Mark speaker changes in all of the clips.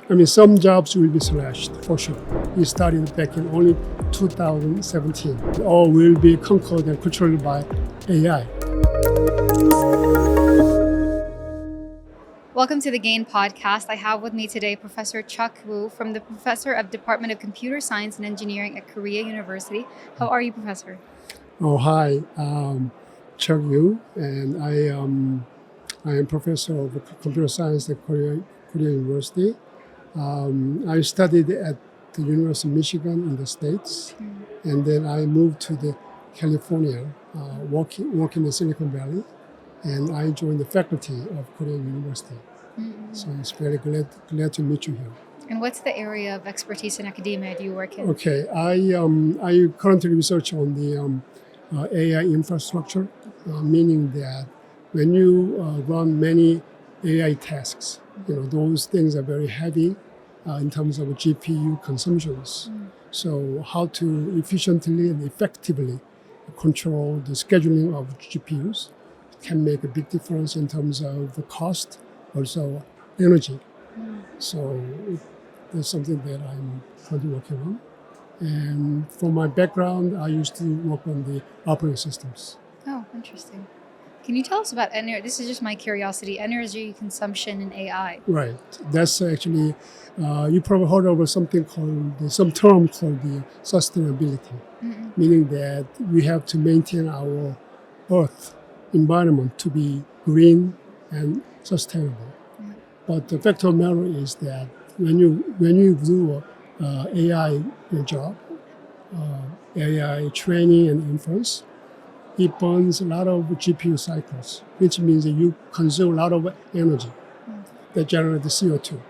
Speaker 1: I mean, some jobs will be slashed for sure. We started back in only 2017. All will be conquered and controlled by AI.
Speaker 2: Welcome to the GAIN podcast. I have with me today Professor Chuck Wu from the Professor of Department of Computer Science and Engineering at Korea University. How are you, Professor?
Speaker 1: Oh, hi, Chuck Yu, and I am Professor of Computer Science at Korea University. I studied at the University of Michigan in the States, and then I moved to the California, working in Silicon Valley, and I joined the faculty of Korea University. So it's very glad to meet you here.
Speaker 2: And what's the area of expertise in academia do you work in?
Speaker 1: Okay, I currently research on the AI infrastructure, meaning that when you run many AI tasks, those things are very heavy in terms of GPU consumptions. So how to efficiently and effectively control the scheduling of GPUs can make a big difference in terms of the cost, also energy. So that's something that I'm currently working on. And for my background, I used to work on the operating systems.
Speaker 2: Oh, interesting. Can you tell us about this is just my curiosity, energy consumption in AI?
Speaker 1: Right. That's actually, you probably heard of some term called the sustainability, meaning that we have to maintain our Earth environment to be green and sustainable. But the fact of the matter is that when you do AI job, AI training and inference, it burns a lot of GPU cycles, which means that you consume a lot of energy that generates CO2.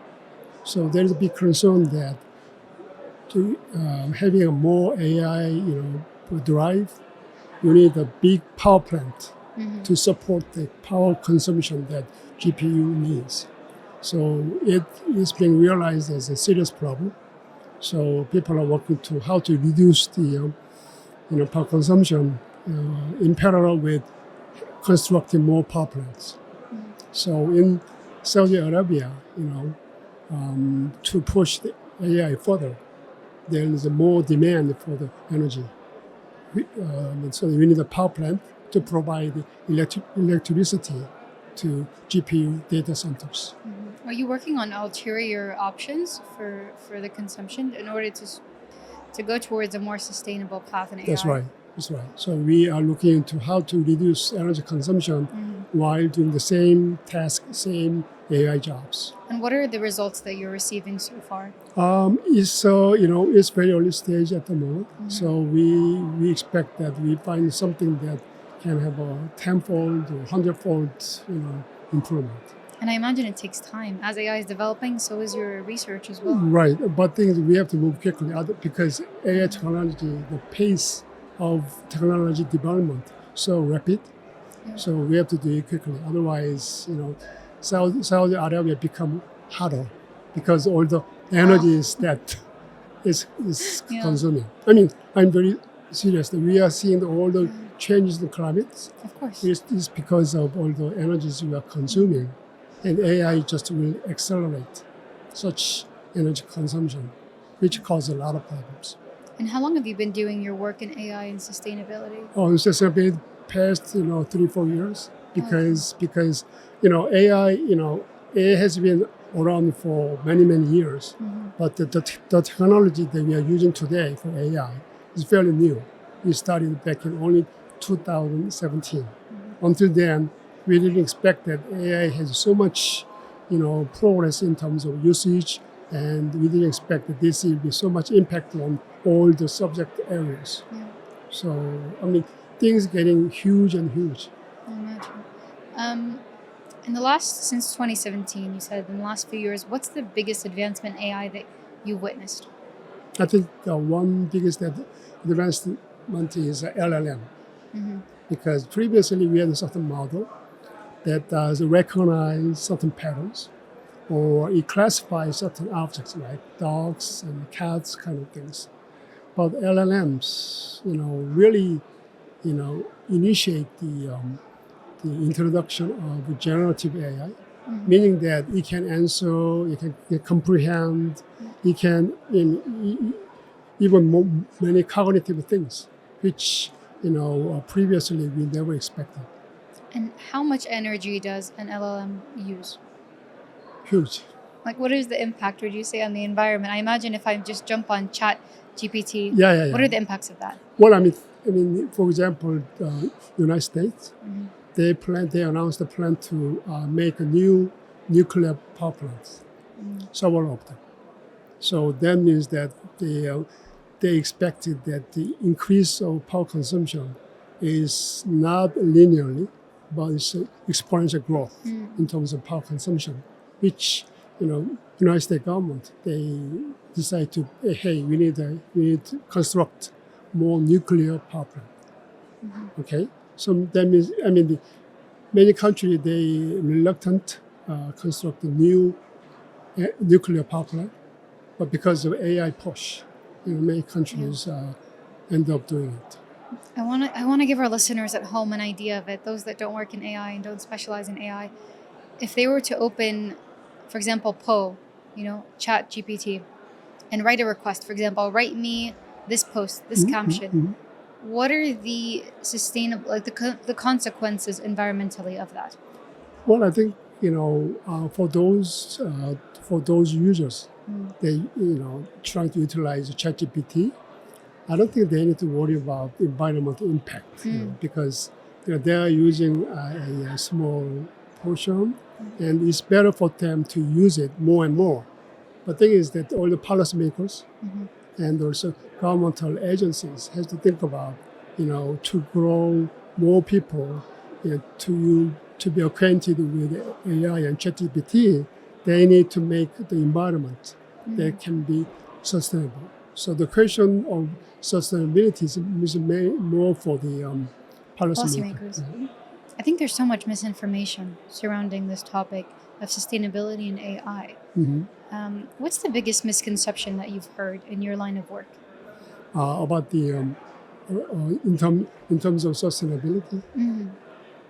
Speaker 1: So there is a big concern that having a more AI, drive, you need a big power plant to support the power consumption that GPU needs. So it is being realized as a serious problem. So people are working to how to reduce the power consumption in parallel with constructing more power plants. So in Saudi Arabia, to push the AI further, there is more demand for the energy. So we need a power plant to provide electricity to GPU data centers.
Speaker 2: Are you working on ulterior options for the consumption in order to go towards a more sustainable path in AI?
Speaker 1: That's right. So we are looking into how to reduce energy consumption while doing the same task, same AI jobs.
Speaker 2: And what are the results that you're receiving so far?
Speaker 1: It's very early stage at the moment. So we expect that we find something that can have a tenfold or hundredfold, improvement.
Speaker 2: And I imagine it takes time. As AI is developing, so is your research as well.
Speaker 1: Right, but things we have to move quickly because AI technology, the pace of technology development so rapid. So we have to do it quickly. Otherwise, Saudi Arabia become harder because all the energy is consuming. I mean, I'm very serious. We are seeing all the changes in climate.
Speaker 2: Of course.
Speaker 1: It's because of all the energies we are consuming. And AI just will accelerate such energy consumption, which causes a lot of problems.
Speaker 2: And how long have you been doing your work in AI and sustainability?
Speaker 1: Oh, it's just a bit past 3-4 years because AI has been around for many years, but the technology that we are using today for AI is fairly new. We started back in only 2017. Until then, we didn't expect that AI has so much progress in terms of usage, and we didn't expect that this will be so much impact on all the subject areas. So, things getting huge and huge.
Speaker 2: I imagine. Since 2017, you said in the last few years, what's the biggest advancement in AI that you've witnessed?
Speaker 1: I think the one biggest advancement is LLM. Because previously we had a certain model that does recognize certain patterns, or it classifies certain objects like dogs and cats, kind of things. But LLMs, really, initiate the introduction of generative AI, meaning that it can answer, it can comprehend, it can even more, many cognitive things, which previously we never expected.
Speaker 2: And how much energy does an LLM use?
Speaker 1: Huge.
Speaker 2: Like, what is the impact, would you say, on the environment? I imagine if I just jump on Chat GPT,
Speaker 1: Yeah.
Speaker 2: what are the impacts of that?
Speaker 1: Well, for example, United States, they announced a plan to make a new nuclear power plants, several of them. So that means that they expected that the increase of power consumption is not linearly, but it's exponential growth in terms of power consumption, which United States government, they decide to, hey, we need to construct more nuclear power plant. Okay, so that means many countries they reluctant construct a new nuclear power plant, but because of AI push, many countries end up doing it.
Speaker 2: I want to give our listeners at home an idea of it. Those that don't work in AI and don't specialize in AI, if they were to open, for example, Chat GPT, and write a request, for example, write me this post, this caption. What are the sustainable, like the consequences environmentally of that?
Speaker 1: Well, I think for those users, they trying to utilize ChatGPT. I don't think they need to worry about environmental impact because they are using a small portion, and it's better for them to use it more and more. But the thing is that all the policymakers and also governmental agencies have to think about, to grow more people to be acquainted with AI and ChatGPT. They need to make the environment that can be sustainable. So the question of sustainability is more for the policymakers.
Speaker 2: I think there's so much misinformation surrounding this topic of sustainability and AI. What's the biggest misconception that you've heard in your line of work?
Speaker 1: About the in terms of sustainability?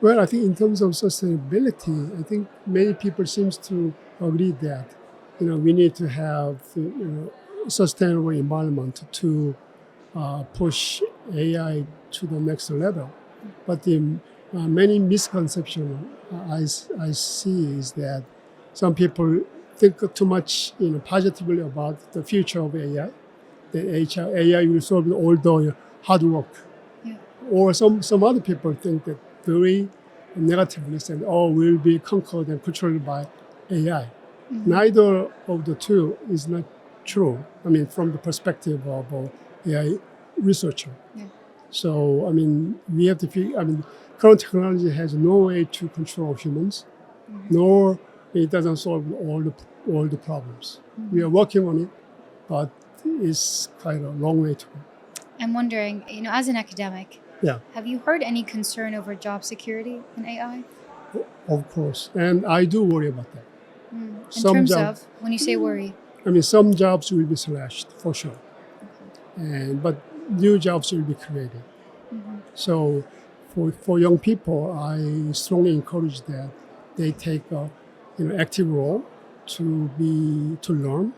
Speaker 1: Well, I think in terms of sustainability, I think many people seems to agree that we need to have sustainable environment to push AI to the next level. But the many misconceptions I see is that some people think too much positively about the future of AI. That AI will solve all the hard work. Or some other people think that very negatively said, we'll be conquered and controlled by AI. Neither of the two is not true. From the perspective of AI researcher. So, we have to figure, current technology has no way to control humans, nor it doesn't solve all the problems. We are working on it, but it's quite a long way to go.
Speaker 2: I'm wondering, as an academic,
Speaker 1: Yeah.
Speaker 2: Have you heard any concern over job security in AI?
Speaker 1: Of course, and I do worry about that.
Speaker 2: In terms of, when you say worry?
Speaker 1: Some jobs will be slashed for sure, but new jobs will be created. So for young people, I strongly encourage that they take a active role to learn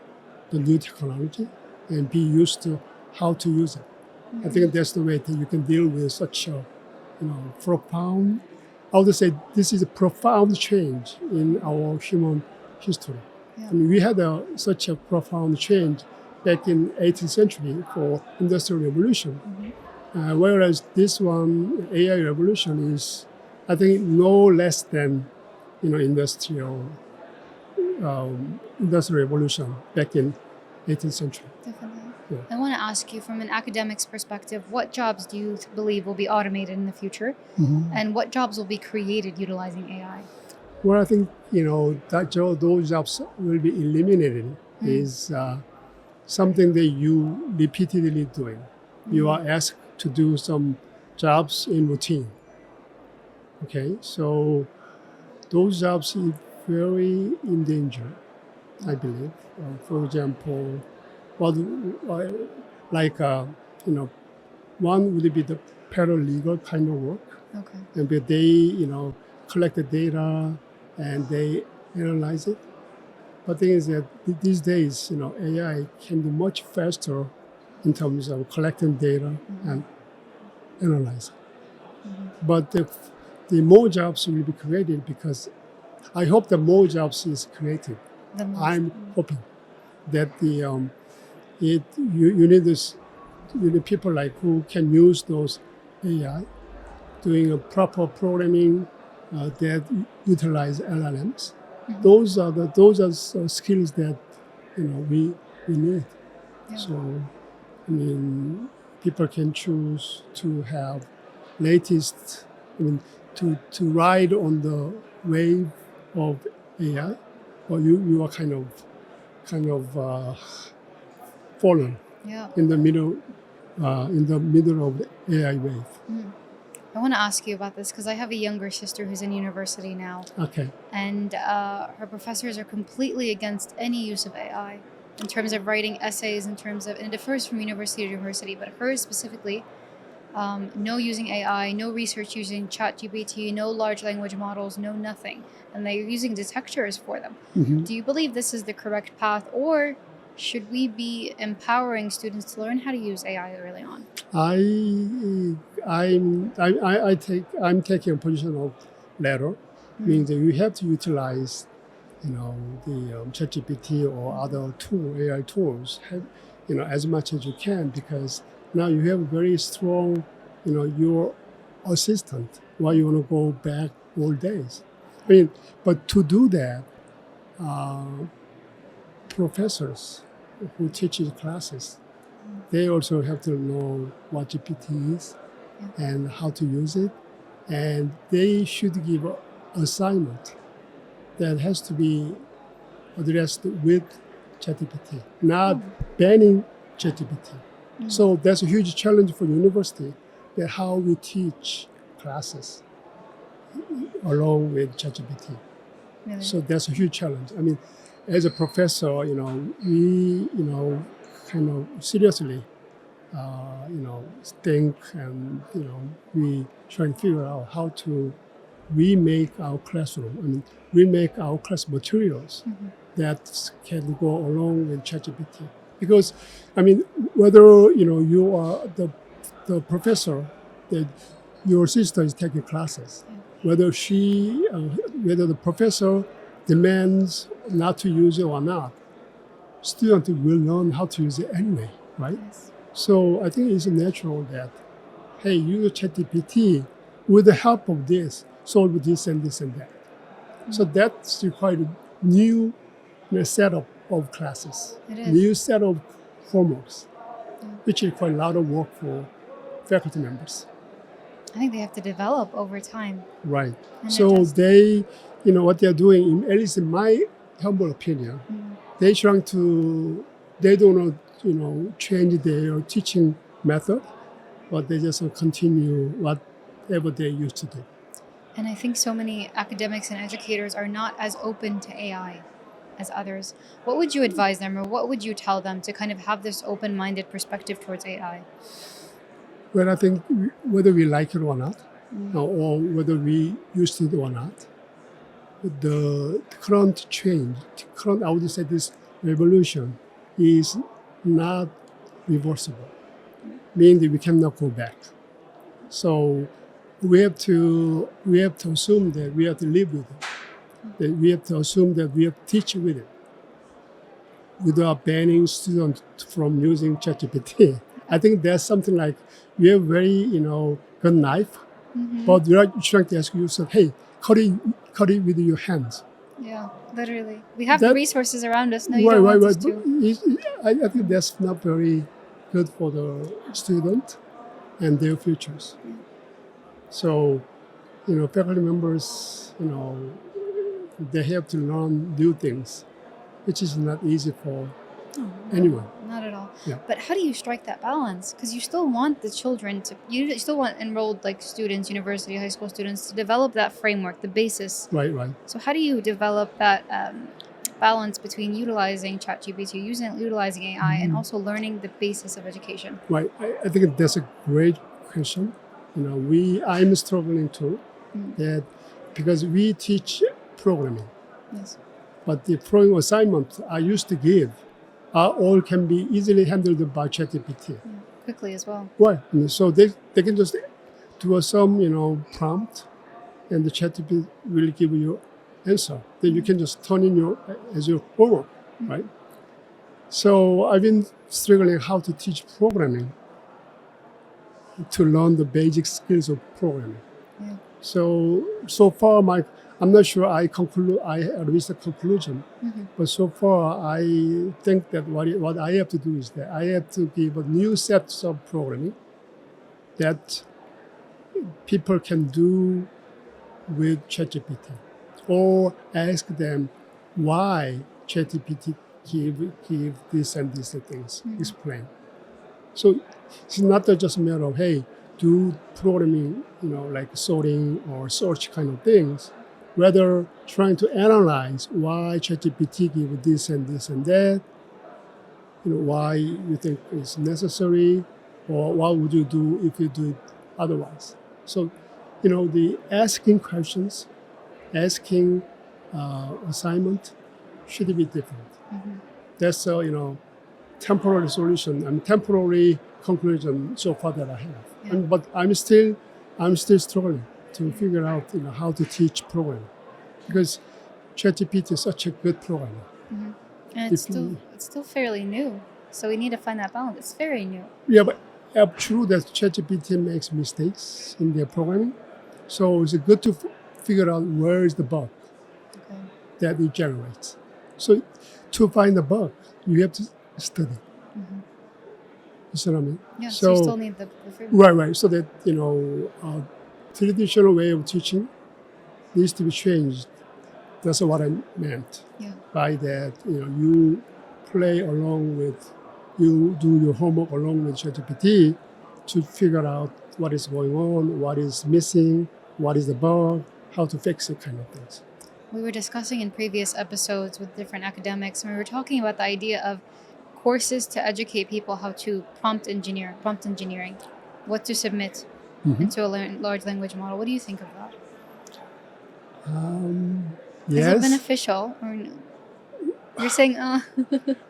Speaker 1: the new technology and be used to how to use it. I think that's the way that you can deal with such a profound. I would say this is a profound change in our human history. We had such a profound change back in 18th century for Industrial Revolution, whereas this one, AI revolution, is, I think, no less than industrial revolution back in 18th century.
Speaker 2: Definitely.
Speaker 1: Yeah.
Speaker 2: I want to ask you, from an academic's perspective, what jobs do you believe will be automated in the future, and what jobs will be created utilizing AI?
Speaker 1: Well, I think those jobs will be eliminated is something that you repeatedly doing. You are asked to do some jobs in routine. Okay, so those jobs are very in danger, I believe. For example, one would be the paralegal kind of work.
Speaker 2: Okay.
Speaker 1: And they collect the data and they analyze it. But the thing is that these days, AI can be much faster in terms of collecting data and analyzing. But the more jobs will be created because I hope that more jobs is created.
Speaker 2: The most.
Speaker 1: I'm hoping that you need this, you need people like who can use those AI doing a proper programming that utilize LLMs. Those are skills that we need.
Speaker 2: Yeah.
Speaker 1: So I mean, people can choose to have latest. I mean, to ride on the wave of AI, or you are kind of fallen
Speaker 2: Yeah.
Speaker 1: in the middle of the AI wave.
Speaker 2: I want to ask you about this because I have a younger sister who's in university now,
Speaker 1: Okay.
Speaker 2: and her professors are completely against any use of AI in terms of writing essays, and it differs from university to university, but hers specifically, no using AI, no research using Chat GPT, no large language models, no nothing, and they're using detectors for them.
Speaker 1: Mhm.
Speaker 2: Do you believe this is the correct path, or should we be empowering students to learn how to use AI early on?
Speaker 1: I'm taking a position of latter, meaning that you have to utilize the ChatGPT or other AI tools, as much as you can, because now you have very strong, your assistant while you want to go back all days. I mean, but to do that, professors who teaches classes, they also have to know what GPT is and how to use it, and they should give an assignment that has to be addressed with ChatGPT, not banning ChatGPT. So that's a huge challenge for university, that how we teach classes along with ChatGPT.
Speaker 2: Really?
Speaker 1: So that's a huge challenge. I mean, as a professor, we, kind of seriously, think, and we try and figure out how to remake our classroom. I mean, remake our class materials that can go along with ChatGPT. Because, I mean, whether you are the professor that your sister is taking classes, whether whether the professor demands not to use it or not, students will learn how to use it anyway, right?
Speaker 2: Yes.
Speaker 1: So I think it's natural that, hey, use ChatGPT with the help of this, solve this and this and that. So that's required a new set of classes,
Speaker 2: It is.
Speaker 1: new set of homeworks, which require a lot of work for faculty members.
Speaker 2: I think they have to develop over time.
Speaker 1: Right.
Speaker 2: And
Speaker 1: So
Speaker 2: adjust.
Speaker 1: they, what they're doing, at least in my humble opinion, they don't want to, change their teaching method, but they just continue whatever they used to do.
Speaker 2: And I think so many academics and educators are not as open to AI as others. What would you advise them, or what would you tell them to kind of have this open-minded perspective towards AI?
Speaker 1: Well, I think whether we like it or not, or whether we used it or not, the current change, I would say this revolution is not reversible, meaning that we cannot go back. So we have to assume that we have to live with it. That we have to assume that we have to teach with it, without banning students from using ChatGPT. I think there's something like you have very good knife, but you're trying to ask yourself, hey, cut it with your hands.
Speaker 2: Yeah, literally. We have the resources around us. No, you don't
Speaker 1: Right.
Speaker 2: want us to.
Speaker 1: I think that's not very good for the student and their futures. So, faculty members, they have to learn new things, which is not easy for anyone.
Speaker 2: Not at all.
Speaker 1: Yeah.
Speaker 2: But how do you strike that balance? Because you still want the children you still want enrolled students, university, high school students, to develop that framework, the basis.
Speaker 1: Right.
Speaker 2: So how do you develop that balance between utilizing ChatGPT, utilizing AI, and also learning the basis of education?
Speaker 1: Right. I think that's a great question. I'm struggling too, that because we teach programming,
Speaker 2: Yes.
Speaker 1: But the programming assignment I used to give all can be easily handled by Chat GPT.
Speaker 2: Yeah. Quickly as well.
Speaker 1: Right. And so they can just do some prompt, and the Chat GPT will give you answer. Then you can just turn in as your homework, right? So I've been struggling how to teach programming to learn the basic skills of programming.
Speaker 2: Yeah.
Speaker 1: So far I'm not sure I reached a conclusion, but so far I think that what I have to do is that I have to give a new set of programming that people can do with ChatGPT, or ask them why ChatGPT give this and these things, explain. So it's not just a matter of, hey, do programming, like sorting or search kind of things. Rather, trying to analyze why ChatGPT give this and this and that, why you think it's necessary, or what would you do if you do it otherwise. So, the asking questions, asking assignment should be different. That's temporary solution and temporary conclusion so far that I have.
Speaker 2: Yeah.
Speaker 1: But I'm still struggling to figure out how to teach programming, because ChatGPT is such a good programmer.
Speaker 2: And it's still fairly new. So we need to find that balance. It's very new.
Speaker 1: Yeah, but true that ChatGPT makes mistakes in their programming. So it's good to figure out where is the bug that it generates. So to find the bug, you have to study. You see what I mean?
Speaker 2: Yeah, so you still need the framework.
Speaker 1: Right. So that, traditional way of teaching needs to be changed. That's what I meant by that. You play along with, you do your homework along with ChatGPT to figure out what is going on, what is missing, what is the bug, how to fix it, kind of things.
Speaker 2: We were discussing in previous episodes with different academics, and we were talking about the idea of courses to educate people how to prompt engineering, what to submit into a large language model. What do you think of that?
Speaker 1: Yes.
Speaker 2: Is it beneficial or no? You're saying,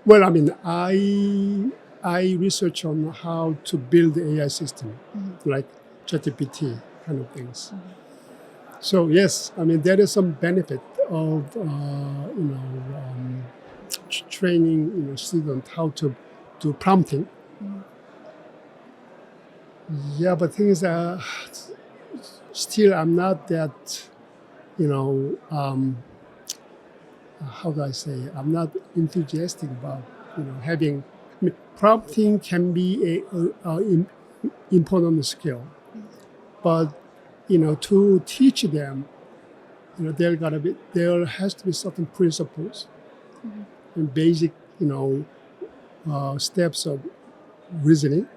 Speaker 1: Well, I mean, I research on how to build the AI system, like ChatGPT kind of things. So yes, I mean there is some benefit of training student how to do prompting. Yeah, but thing is, still I'm not that how do I say? I'm not enthusiastic about having. I mean, prompting can be a important skill, but to teach them, there has to be certain principles and basic steps of reasoning.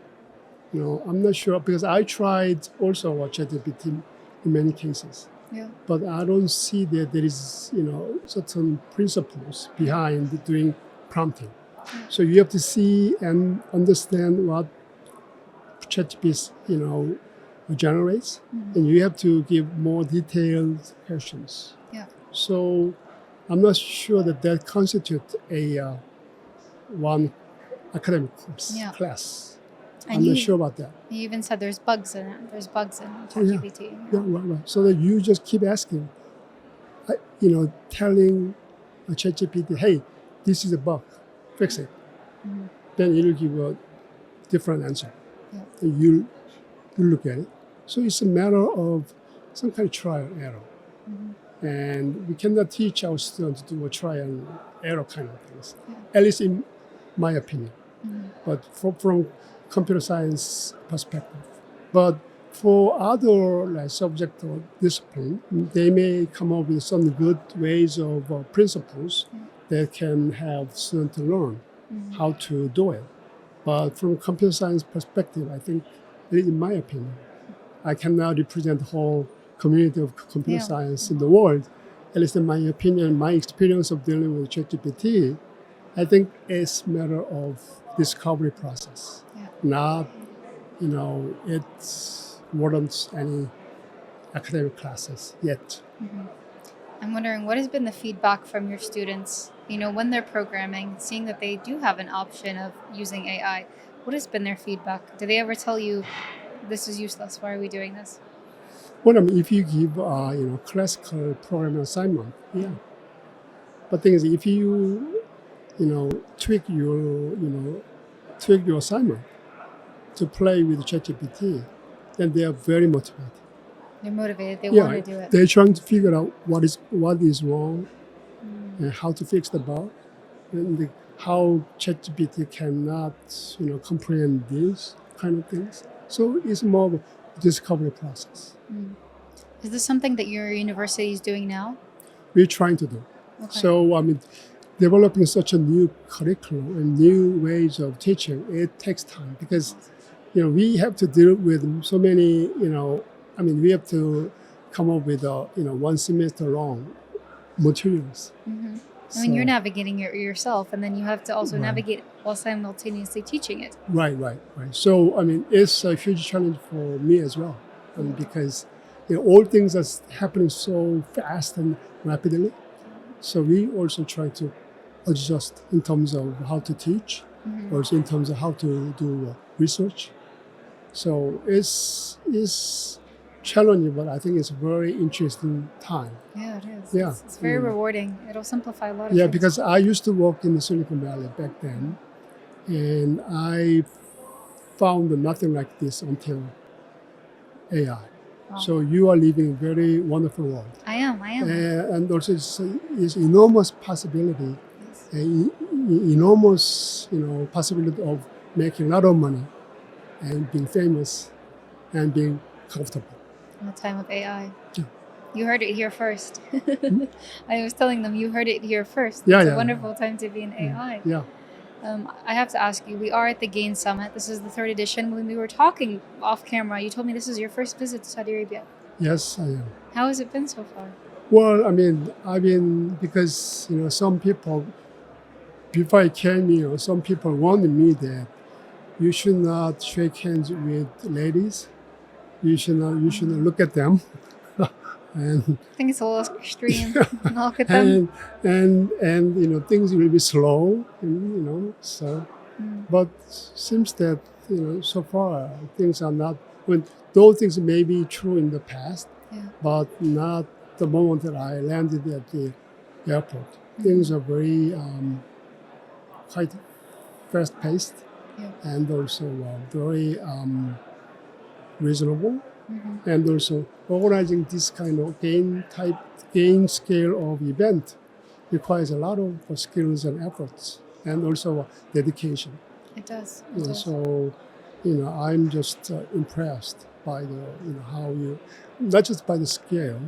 Speaker 1: I'm not sure, because I tried also ChatGPT in many cases.
Speaker 2: yeah,
Speaker 1: But I don't see that there is, certain principles behind doing prompting. So you have to see and understand what ChatGPT, generates, and you have to give more detailed questions.
Speaker 2: yeah.
Speaker 1: So I'm not sure that constitutes a one academic class.
Speaker 2: And
Speaker 1: I'm
Speaker 2: you,
Speaker 1: not sure about that.
Speaker 2: You even said there's bugs in it. There's bugs in
Speaker 1: Yeah.
Speaker 2: ChatGPT.
Speaker 1: Yeah, right. So that you just keep asking, telling ChatGPT, hey, this is a bug, fix it. Then it'll give you a different answer.
Speaker 2: Yeah.
Speaker 1: And you look at it. So it's a matter of some kind of trial and error. And we cannot teach our students to do a trial and error kind of things, at least in my opinion. But from computer science perspective. But for other subject or discipline, they may come up with some good ways of principles that can help students to learn how to do it. But from computer science perspective, I think, in my opinion, I cannot represent the whole community of computer science in the world. At least in my opinion, my experience of dealing with ChatGPT, I think it's a matter of discovery process. Not, it warrants any academic classes yet.
Speaker 2: I'm wondering what has been the feedback from your students, when they're programming, seeing that they do have an option of using AI. What has been their feedback? Do they ever tell you this is useless? Why are we doing this?
Speaker 1: Well, I mean, if you give classical programming assignment, yeah. But thing is, if you know tweak your tweak your assignment to play with Chat GPT, then they are very motivated.
Speaker 2: They're motivated. They
Speaker 1: Yeah,
Speaker 2: want to do it.
Speaker 1: they're trying to figure out what is wrong and how to fix the bug, and how ChatGPT cannot comprehend these kind of things. So it's more of a discovery process.
Speaker 2: Is this something that your university is doing now?
Speaker 1: We're trying to do.
Speaker 2: Okay.
Speaker 1: So I mean, developing such a new curriculum and new ways of teaching, it takes time because we have to deal with so many we have to come up with 1 semester long materials.
Speaker 2: I mean, you're navigating it yourself, and then you have to also navigate while simultaneously teaching it.
Speaker 1: Right. So I mean, it's a huge challenge for me as well, because all things are happening so fast and rapidly. So we also try to adjust in terms of how to teach, also in terms of how to do research. So it's challenging, but I think it's a very interesting time.
Speaker 2: Yeah, it is.
Speaker 1: Yeah.
Speaker 2: It's very rewarding. It'll simplify a lot of
Speaker 1: Yeah,
Speaker 2: things.
Speaker 1: because I used to work in the Silicon Valley back then, and I found nothing like this until AI.
Speaker 2: Wow.
Speaker 1: So you are living a very wonderful world.
Speaker 2: I am.
Speaker 1: And also it's enormous possibility, enormous possibility of making a lot of money and being famous and being comfortable.
Speaker 2: In the time of AI.
Speaker 1: Yeah.
Speaker 2: You heard it here first. I was telling them you heard it here first.
Speaker 1: Yeah,
Speaker 2: It's
Speaker 1: yeah,
Speaker 2: a wonderful time to be in AI.
Speaker 1: Yeah.
Speaker 2: I have to ask you, we are at the GAIN Summit. This is the 3rd edition. When we were talking off camera, you told me this is your first visit to Saudi Arabia.
Speaker 1: Yes, I am.
Speaker 2: How has it been so far?
Speaker 1: Well, I mean, because some people, before I came, some people warned me that you should not shake hands with ladies. You should not look at them. And
Speaker 2: I think it's a little extreme. Look at them.
Speaker 1: and things will be slow, so. But seems that so far things are not. I mean, those things may be true in the past, but not the moment that I landed at the airport. Things are very quite fast paced, and also very reasonable. And also organizing this kind of gain scale of event requires a lot of skills and efforts, and also dedication.
Speaker 2: It does.
Speaker 1: So, I'm just impressed by the how you, not just by the scale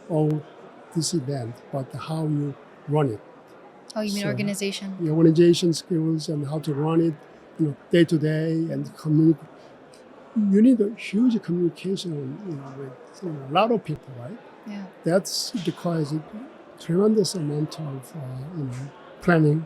Speaker 1: of this event, but how you run it.
Speaker 2: Oh, you mean organization?
Speaker 1: The organization skills and how to run it, day to day, and communicate. You need a huge communication, with a lot of people, right?
Speaker 2: Yeah.
Speaker 1: That requires a tremendous amount of planning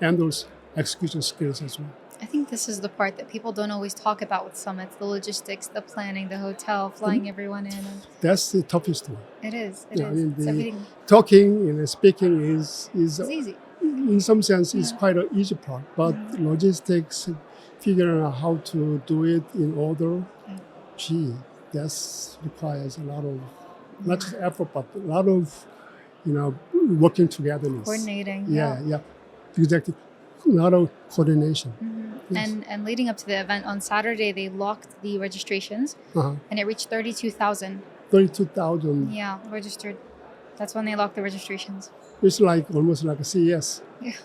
Speaker 1: and those execution skills as well.
Speaker 2: I think this is the part that people don't always talk about with summits: the logistics, the planning, the hotel, flying everyone in. And
Speaker 1: that's the toughest one.
Speaker 2: it is.
Speaker 1: I mean,
Speaker 2: It's everything.
Speaker 1: talking and speaking is
Speaker 2: It's easy.
Speaker 1: in some sense is quite an easy part, but logistics, figuring out how to do it in order, that requires a lot of not just effort, but a lot of working togetherness.
Speaker 2: Coordinating.
Speaker 1: Yeah, exactly. A lot of coordination. Yes.
Speaker 2: And leading up to the event on Saturday, they locked the registrations, and it reached 32,000.
Speaker 1: 32,000.
Speaker 2: Yeah, registered. That's when they locked the registrations.
Speaker 1: It's like almost like a CES.
Speaker 2: Yeah.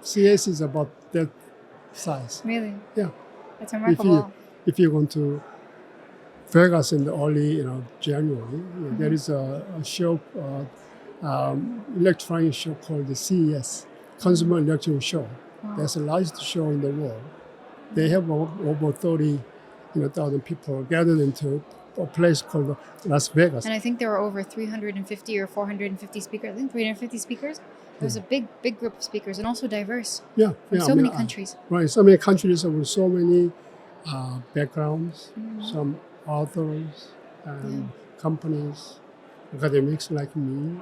Speaker 1: CES is about that size.
Speaker 2: Really?
Speaker 1: Yeah.
Speaker 2: That's remarkable.
Speaker 1: If you go to Vegas in the early January, there is a show, electronic show called the CES, Consumer Electronic Show.
Speaker 2: Wow.
Speaker 1: That's the largest show in the world. They have over 30,000 people gathered into a place called Las Vegas.
Speaker 2: And I think there were over 350 or 450 speakers. I think 350 speakers. There was a big group of speakers, and also diverse from so many countries.
Speaker 1: Right, so many countries with so many backgrounds, some authors and companies, academics like me,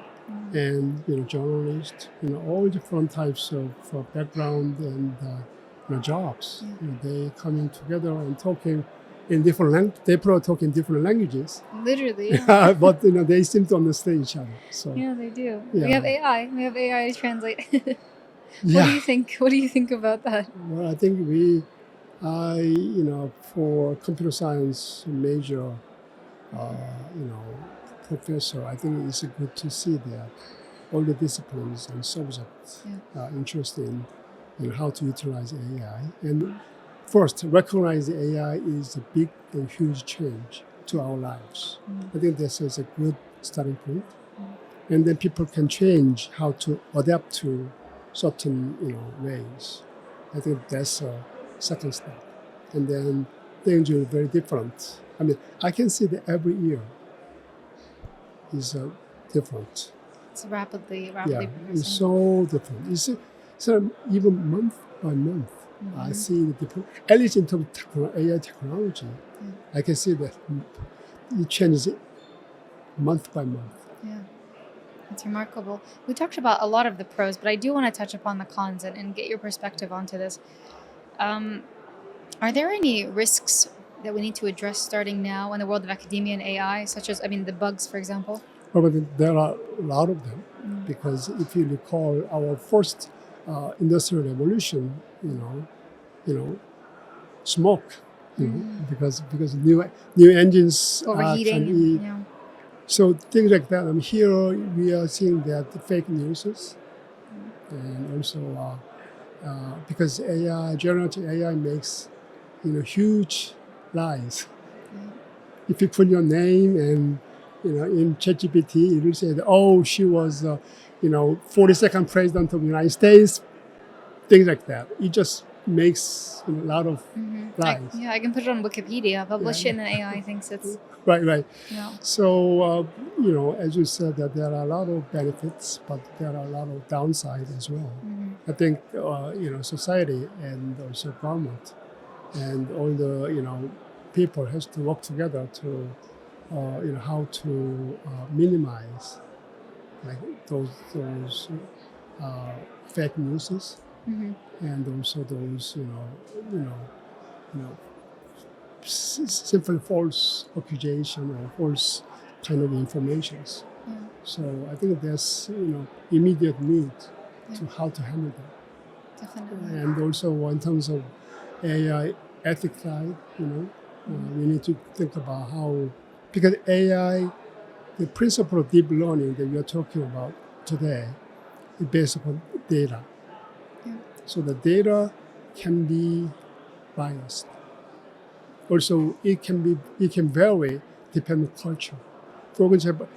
Speaker 1: and journalists, all different types of background and jobs. They coming together and talking in different they probably talk in different languages,
Speaker 2: Literally, yeah.
Speaker 1: but they seem to understand each other. So
Speaker 2: Yeah, they do.
Speaker 1: yeah.
Speaker 2: We have AI. We have AI to translate.
Speaker 1: Yeah.
Speaker 2: What do you think? What do you think about that?
Speaker 1: Well, I think for computer science major, professor, I think it's good to see that all the disciplines and subjects are interested in how to utilize AI. And first, recognize AI is a big and huge change to our lives. I think this is a good starting point. And then people can change how to adapt to certain ways. I think that's a second step. And then things will be very different. I mean, I can see that every year is different.
Speaker 2: It's rapidly
Speaker 1: Yeah,
Speaker 2: progressing.
Speaker 1: it's so different. So even month by month, I see the different, at least in terms of AI technology, I can see that it changes month by month.
Speaker 2: Yeah, it's remarkable. We talked about a lot of the pros, but I do want to touch upon the cons and get your perspective onto this. Are there any risks that we need to address starting now in the world of academia and AI, such as, the bugs, for example?
Speaker 1: But there are a lot of them, because if you recall our first industrial revolution, smoke, because new engines
Speaker 2: Overheating. Yeah.
Speaker 1: so things like that. Here we are seeing that the fake news, and also because generative AI makes huge lies. If you put your name and in Chat GPT, it will say that, oh, she was 42nd president of the United States, things like that. It just makes a lot of lies.
Speaker 2: I can put it on Wikipedia, publish it, and then AI thinks it's
Speaker 1: Right.
Speaker 2: yeah.
Speaker 1: So as you said, that there are a lot of benefits, but there are a lot of downside as well. I think society and also government and all the people has to work together to how to minimize like those fake news, and also those simply false accusation or false kind of informations. So I think there's immediate need to how to handle that.
Speaker 2: Definitely.
Speaker 1: And also in terms of AI ethics side, we need to think about how, because AI, the principle of deep learning that we are talking about today is based upon data. So the data can be biased. Also, it can vary depending on culture. For example,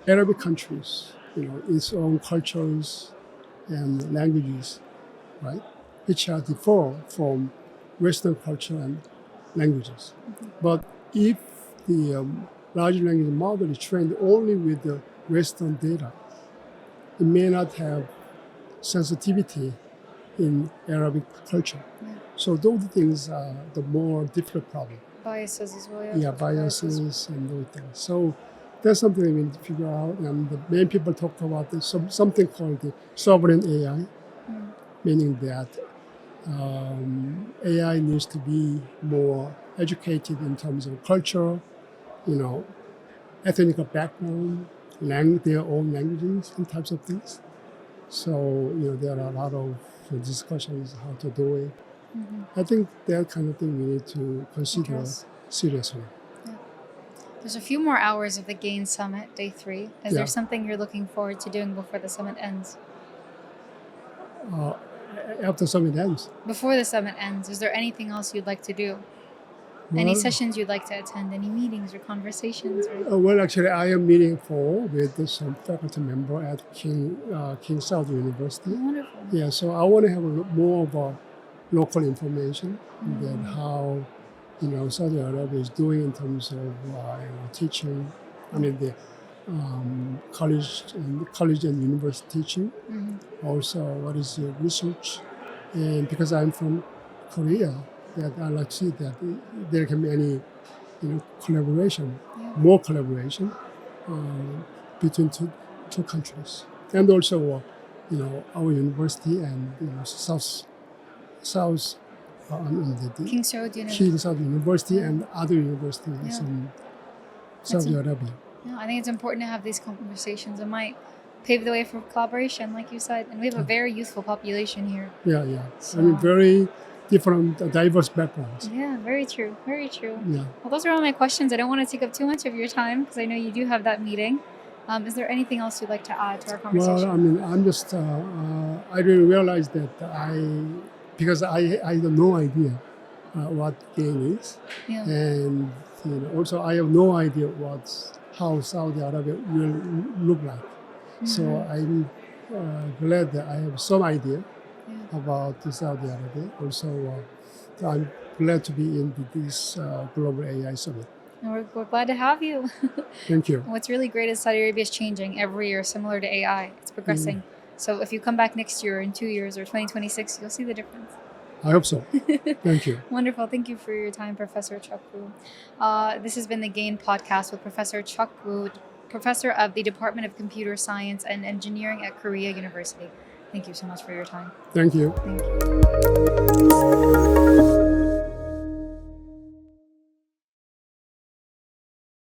Speaker 1: Arabic countries, its own cultures and languages, right, which are different from Western culture and languages. But if the large language model is trained only with the Western data, it may not have sensitivity in Arabic culture. So those things are the more difficult problem.
Speaker 2: Biases as well.
Speaker 1: Yeah, biases and those things. So that's something we need to figure out. And the main people talk about something called the sovereign AI, meaning that AI needs to be more educated in terms of culture, ethnic background, their own languages and types of things. So there are a lot of discussions how to do it. I think that kind of thing we need to consider seriously.
Speaker 2: There's a few more hours of the GAIN Summit, Day 3. Is there something you're looking forward to doing before the summit ends?
Speaker 1: After summit ends? Before
Speaker 2: the summit ends, is there anything else you'd like to do? Any sessions you'd like to attend? Any meetings or conversations?
Speaker 1: Well, actually, I am meeting with some faculty member at King Saud University.
Speaker 2: Wonderful.
Speaker 1: Yeah, so I want to have more of a local information that how Saudi Arabia is doing in terms of teaching. I mean the college and university teaching. Also, what is the research? And because I'm from Korea, that I like to see that there can be any collaboration, more collaboration between two countries, and also our university and South the
Speaker 2: King's Road University.
Speaker 1: King's University and other universities in Saudi Arabia.
Speaker 2: Yeah, I think it's important to have these conversations. It might pave the way for collaboration, like you said. And we have a very youthful population here.
Speaker 1: Yeah.
Speaker 2: So,
Speaker 1: I mean, very different, diverse backgrounds.
Speaker 2: Yeah, very true. Very true.
Speaker 1: Yeah.
Speaker 2: Well, those are all my questions. I don't want to take up too much of your time because I know you do have that meeting. Is there anything else you'd like to add to our conversation?
Speaker 1: Well, I mean, I'm just, I didn't realize that because I had no idea what GAIN is.
Speaker 2: Yeah.
Speaker 1: And also I have no idea how Saudi Arabia will look like. So I'm glad that I have some idea about Saudi Arabia. Also, I'm glad to be in this Global AI Summit.
Speaker 2: And we're glad to have you.
Speaker 1: Thank you.
Speaker 2: What's really great is Saudi Arabia is changing every year, similar to AI. It's progressing. So if you come back next year, in 2 years, or 2026, you'll see the difference.
Speaker 1: I hope so. Thank you.
Speaker 2: Wonderful. Thank you for your time, Professor Chuck Wu. This has been the GAIN podcast with Professor Chuck Wu, Professor of the Department of Computer Science and Engineering at Korea University. Thank you so much for your time.
Speaker 1: Thank you.
Speaker 2: Thank you.